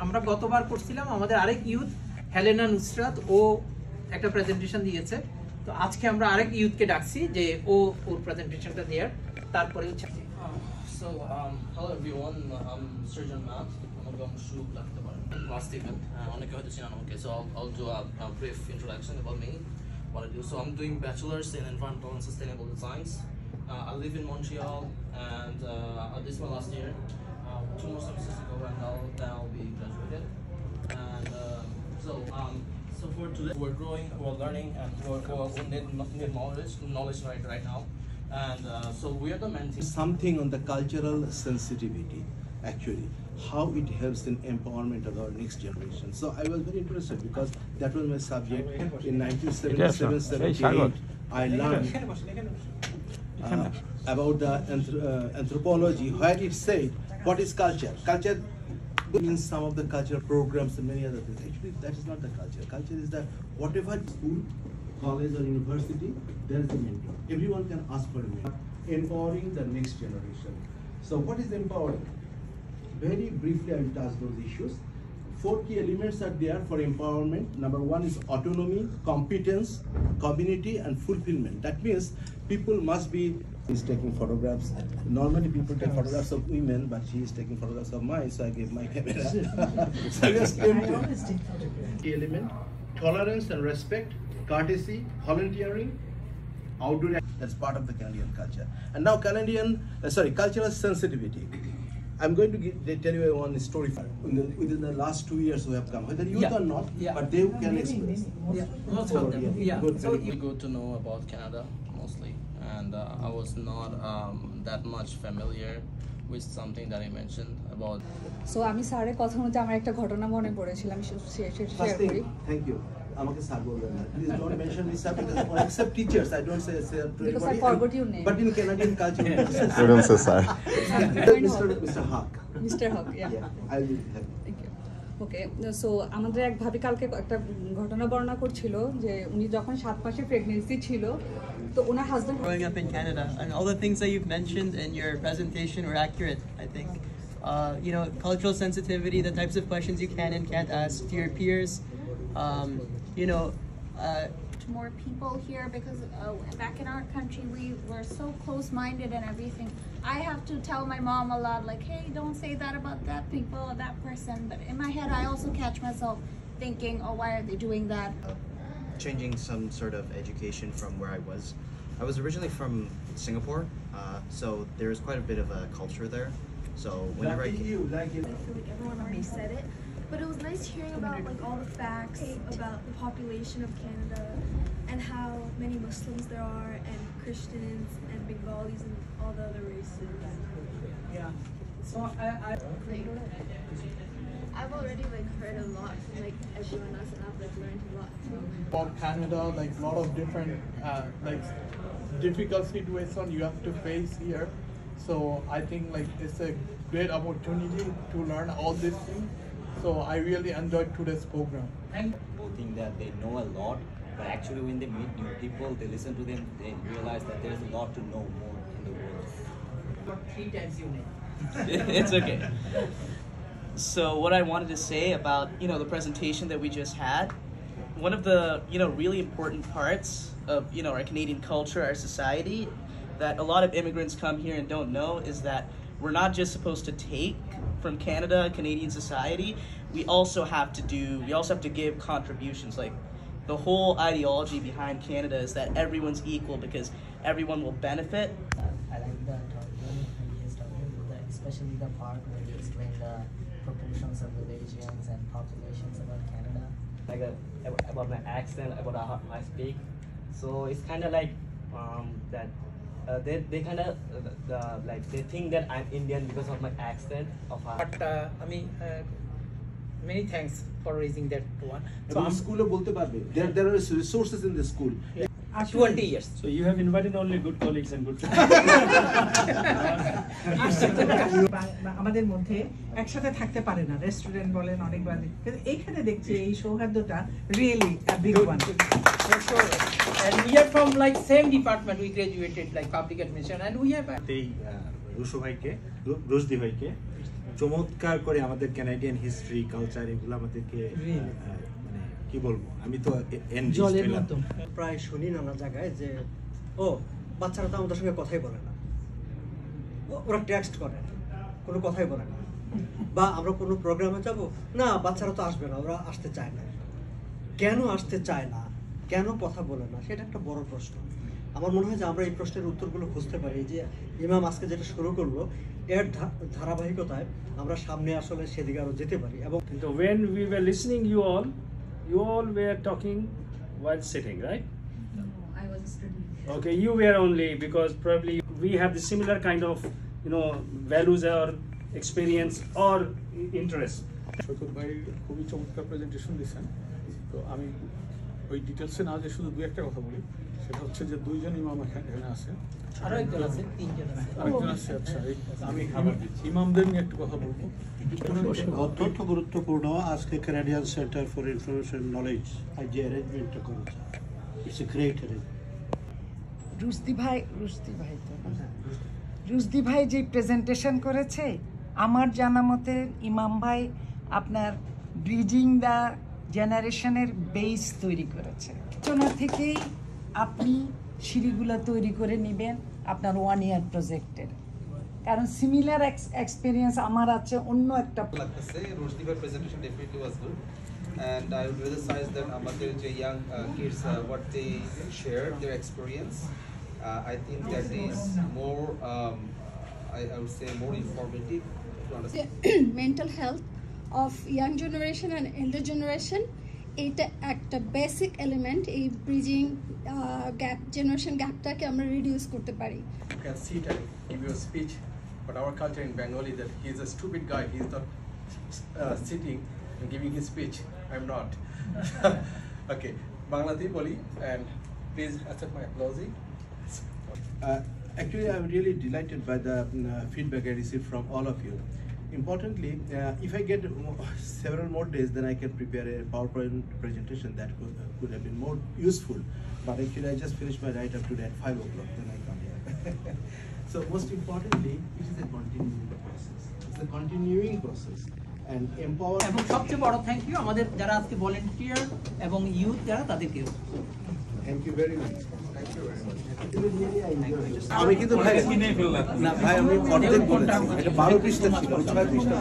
আমরা গতবার করছিলাম আমাদের আরেক ইউথ হেলেনা নুসরাত ও একটা প্রেজেন্টেশন দিয়েছে তো আজকে আমরা আরেক ইউথকে ডাকছি যে ও ওর প্রেজেন্টেশনটা দেয়ার তারপরে So hello everyone, I'm Surgeon Matt. I'm last event. So I'll do a brief introduction about me, what I do. So I'm doing bachelor's in environmental and sustainable designs. I live in Montreal, and this is my last year. 2 more semesters to go, and then I'll be graduated. And so for today, we're growing, we're learning, and we need knowledge right now. And so we are the mentees. Something on the cultural sensitivity, actually, how it helps in empowerment of our next generation. So I was very interested because that was my subject. In 1977-78, I learned about the anthropology, where it said, what is culture? Culture means some of the cultural programs and many other things. Actually, that is not the culture. Culture is that whatever school, college or university, there is a mentor. Everyone can ask for a mentor. Empowering the next generation. So what is empowering? Very briefly, I will touch those issues. 4 key elements are there for empowerment. Number 1 is autonomy, competence, community, and fulfillment. That means people must be. He's taking photographs. Normally people take photographs of women, but she is taking photographs of mine, so I gave my camera. So I just came to key element, tolerance and respect, courtesy, volunteering, outdoor. That's part of the Canadian culture. And now cultural sensitivity. I'm going to tell you one story. Within the last 2 years we have come, whether youth or not, but they can express. So it's good to know about Canada mostly, and I was not that much familiar with something that he mentioned about. So আমি স্যারের কথা মধ্যে আমার একটা ঘটনা মনে পড়েছিল আমি শেয়ার করি Thank you. আমাকে স্যার বলবেন না please don't mention me sir because except teachers I don't say sir to because anybody. I forgot your name. But in Canadian culture we don't say sir. Mr. Huck. Mr. Huck, yeah. I will help. Thank you. Okay, so আমাদের এক ভাবি কালকে একটা ঘটনা বর্ণনা করছিল যে উনি যখন 7 মাসের প্রেগন্যান্সি ছিল তো ওনার husband growing up in Canada, and all the things that you've mentioned in your presentation were accurate, I think. You know, cultural sensitivity, the types of questions you can and can't ask to your peers. More people here because back in our country we were so close-minded and everything. I have to tell my mom a lot like, hey, don't say that about that people or that person, but in my head I also catch myself thinking, oh, why are they doing that? Changing some sort of education from where I was. I was originally from Singapore, so there's quite a bit of a culture there. So whenever I feel like everyone already said it, but it was nice hearing about like all the facts about the population of Canada and how many Muslims there are and Christians and Bengalis and all the other races. Yeah. So I've already like heard a lot from like everyone else and I've like learned a lot too. About Canada, like a lot of different like difficult situation you have to face here. So I think like it's a great opportunity to learn all these things. So I really enjoyed today's program. People think that they know a lot, but actually when they meet new people, they listen to them, they realize that there's a lot to know more in the world. What 3 times you name? It's okay. So what I wanted to say about, the presentation that we just had, one of the, really important parts of, our Canadian culture, our society, that a lot of immigrants come here and don't know is that we're not just supposed to take from Canada, Canadian society, we also have to give contributions. Like the whole ideology behind Canada is that everyone's equal because everyone will benefit. I like the especially the part where you explain the proportions of religions and populations about Canada. Like about my accent, about how I speak. So it's kind of like that. They kind of like they think that I'm Indian because of my accent of how. But many thanks for raising that one. So I'm school bolte parbe. There are resources in the school. 20 years. So you have invited only good colleagues and good friends. আমাদের মধ্যে একসাথে থাকতে পারে না restaurant বলেন অনেকবার কিন্তু এইখানে দেখছি এই সৌহার্দ্যটা really a big one. And we are from like same department, we graduated like public administration and we have রুশো ভাইকে রুশদি ভাইকে চমৎকার করে আমাদের কানাডিয়ান হিস্ট্রি কালচার এগুলো আমাদেরকে মানে কি বলবো, আমি তো প্রায় শুনি নানা জায়গায় যে ও বাচ্চারা তো আমাদের সঙ্গে কথাই বলে না, ওরা টেক্সট করে না, কোনো কথাই বলে না, বা আমরা কোনো প্রোগ্রামে যাব না বাচ্চারা তো আসবে না, ওরা আসতে চায় না। কেন আসতে চায় না, কেন কথা বলে না, সেটা একটা বড় প্রশ্ন। আমার মনে হয় যে আমরা এই প্রশ্নের উত্তরগুলো খুঁজতে পারি, যে ইমাম আজকে যেটা শুরু করলো এর ধারাবাহিকতায় আমরা সামনে আসলে সেদিকে আরো যেতে পারি। এবং when we were listening you all were talking while sitting, right? No, I was a student. Okay, you were only because probably we have the similar kind of values or experience or interest. শৈকত ভাই খুবই চমৎকার presentation দিয়েছেন। তো আমি ওই ডিটেলসে না যে শুধু দুই একটা কথা বলি, সেটা হচ্ছে যে দুইজন ইমাম এখানে আছে, আরেকজন আছে, আরেকজন আছে। আচ্ছা, আমি ইমামদের নিয়ে একটু কথা বলবো। অত্যন্ত গুরুত্বপূর্ণ আজকে Canadian centre for information knowledge যে অ্যারেঞ্জমেন্টটা করেছে, it's a great arrangement. Rushdie ভাই যে প্রেজেন্টেশন করেছে, আমার জানা মতে ইমাম ভাই আপনার ব্রিজিং দ্য জেনারেশনের বেস তৈরি করেছে। আলোচনা থেকেই আপনি সিঁড়িগুলো তৈরি করে নেবেন আপনার 1 year প্রজেক্টের, কারণ সিমিলার এক্সপেরিয়েন্স আমার আছে অন্য একটা। রুশদি ভাই presentation definitely was good, and I would emphasize that আমাদের যে young kids what they share their experience, I think that is more I would say more informative to understand. Mental health of young generation and elder generation, এটা একটা basic element এই bridging gap, generation গ্যাপটাকে আমরা reduce করতে পারি। You can sit and give your speech, but our culture in Bengali that he is a stupid guy, he is not sitting and giving his speech. I'm not. Okay, Banglati boli, and please accept my applause. Actually, I'm really delighted by the feedback I received from all of you. Importantly, if I get several more days, then I can prepare a PowerPoint presentation that could have been more useful. But actually, I just finished my write-up today at 5 o'clock, then I come here. So most importantly, it is a continuing process. It's a continuing process. And empower. এবং সবচেয়ে বড় thank you আমাদের যারা আজকে volunteer এবং youth যারা তাদেরকেও। Thank you very much. Thank you very much. আমি কিন্তু ভাই না ভাই আমি অর্ধেক বলেছি, এটা 12 পৃষ্ঠা ছিল, 6 পৃষ্ঠা।